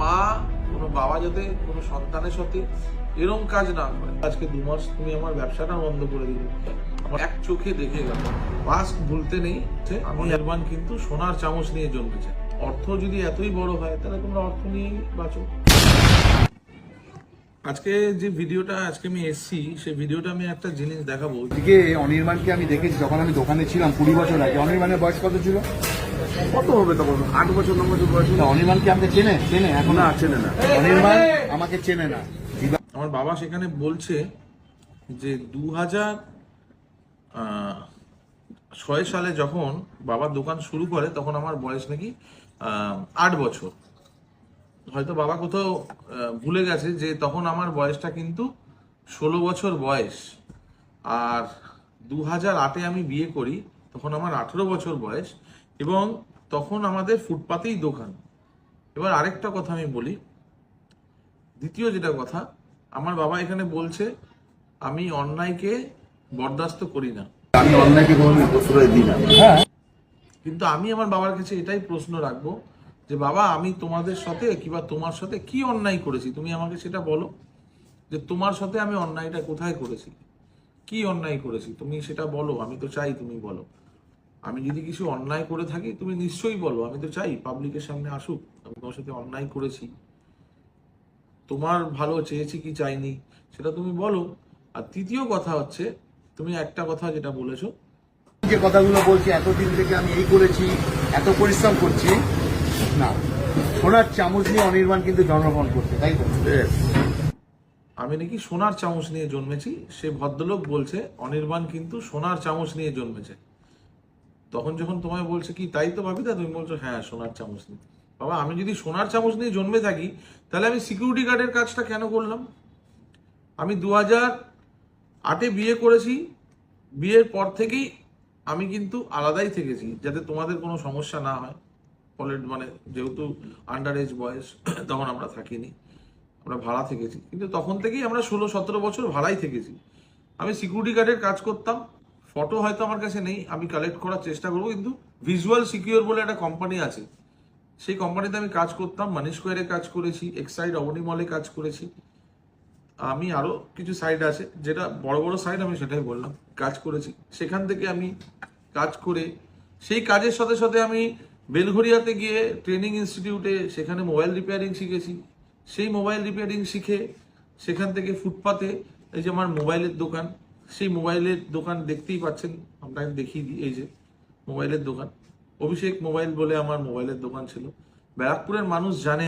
মা কোনো বাবা যাতে কোনো সন্তানের সাথে এরকম কাজ না করে। আজকে 2 মাস তুমি আমার ব্যবসাটা বন্ধ করে দিলে, আমার এক চোখে দেখে গেল। পাস্ট ভুলতে নেই, আমি নির্মাণ কিন্তু সোনার চামচ নিয়ে জন্মেছে। অর্থ যদি এতই বড় হয় তাহলে তোমরা অর্থ নিয়েই বাঁচো। আজকে যে ভিডিওটা আজকে আমি এসছি, সেই ভিডিওটা আমি একটা জিনিস দেখাবো। দিকে অনির্বাণকে আমি দেখেছি যখন আমি দোকানে ছিলাম 20 বছর আগে। অনির্বাণের বয়স কত ছিল? কত হবে তখন? 8 বছর 9 বছর বয়স। অনির্বাণকে আমাকে চেনে এখন? না, চেনে না। অনির্বাণ আমাকে চেনে না। আমার বাবা সেখানে বলছে যে 2006 সালে যখন বাবার দোকান শুরু করে তখন আমার বয়স নাকি 8 বছর। হয়তো বাবা কোথাও ভুলে গেছে যে তখন আমার বয়সটা কিন্তু 16 বছর বয়স। আর 2008-এ আমি বিয়ে করি, তখন আমার 18 বছর বয়স, এবং তখন আমাদের ফুটপাতেই দোকান। এবার আরেকটা কথা আমি বলি, দ্বিতীয় যেটা কথা, আমার বাবা এখানে বলছে আমি অন্যায়কে বরদাস্ত করি না। আমি অন্যায়কে কোনোদিন প্রশ্রয় দিই না। হ্যাঁ, কিন্তু আমি আমার বাবার কাছে এটাই প্রশ্ন রাখবো যে বাবা, আমি তোমাদের সাথে কিংবা তোমার সাথে কি অন্যায় করেছি, তুমি আমাকে সেটা বলো। যে তোমার সাথে আমি অন্যায়টা কোথায় করেছি, কি অন্যায় করেছি, তুমি সেটা বলো। আমি তো চাই তুমি বলো। আমি যদি কিছু অন্যায় করে থাকি তুমি নিশ্চয়ই বলো। আমি তো চাই পাবলিকের সামনে আসুক আমি তোমার সাথে অন্যায় করেছি, তোমার ভালো চেয়েছি কি চাইনি সেটা তুমি বলো। আর তৃতীয় কথা হচ্ছে, তুমি একটা কথা যেটা বলেছো, যে কথাগুলো বলছি এতদিন থেকে আমি এই করেছি, এত পরিশ্রম করছি, না, সোনার চামচ নিয়ে অনির্বাণ কিন্তু জন্মগ্রহণ করছে, তাই তো? আমি নাকি সোনার চামচ নিয়ে জন্মেছি। সে ভদ্রলোক বলছে অনির্বাণ কিন্তু সোনার চামচ নিয়ে জন্মেছে। তখন যখন তোমায় বলছে কি তাই তো ভাবি, তুমি বলছো হ্যাঁ সোনার চামচ নিয়ে। বাবা, আমি যদি সোনার চামচ নিয়ে জন্মে থাকি তাহলে আমি সিকিউরিটি গার্ডের কাজটা কেন করলাম? আমি 2008-এ বিয়ে করেছি। বিয়ের পর থেকেই আমি কিন্তু আলাদাই থেকেছি যাতে তোমাদের কোনো সমস্যা না হয়। মানে যেহেতু আন্ডার এজ বয়স, তখন আমরা থাকিনি, আমরা ভাড়া থেকেছি। কিন্তু তখন থেকেই আমরা 16-17 বছর ভাড়াই থেকেছি। আমি সিকিউরিটি গার্ডের কাজ করতাম। ফটো হয়তো আমার কাছে নেই, আমি কালেক্ট করার চেষ্টা করবো। কিন্তু ভিজুয়াল সিকিউর বলে একটা কোম্পানি আছে, সেই কোম্পানিতে আমি কাজ করতাম। মানি স্কোয়ারে কাজ করেছি, এক্সাইড অবনী মলে কাজ করেছি। আমি আরো কিছু সাইট আছে, যেটা বড় বড় সাইট আমি সেটাই বললাম, কাজ করেছি। সেখান থেকে আমি কাজ করে সেই কাজের সাথে সাথে আমি বেলঘরিয়াতে গিয়ে ট্রেনিং ইনস্টিটিউটে সেখানে মোবাইল রিপেয়ারিং শিখেছি। সেই মোবাইল রিপেয়ারিং শিখে সেখান থেকে ফুটপাতে এই যে আমার মোবাইলের দোকান, সেই মোবাইলের দোকান দেখতেই পাচ্ছেন, আপনাকে দেখিয়ে দিই। এই যে মোবাইলের দোকান, অভিষেক মোবাইল বলে আমার মোবাইলের দোকান ছিল। ব্যারাকপুরের মানুষ জানে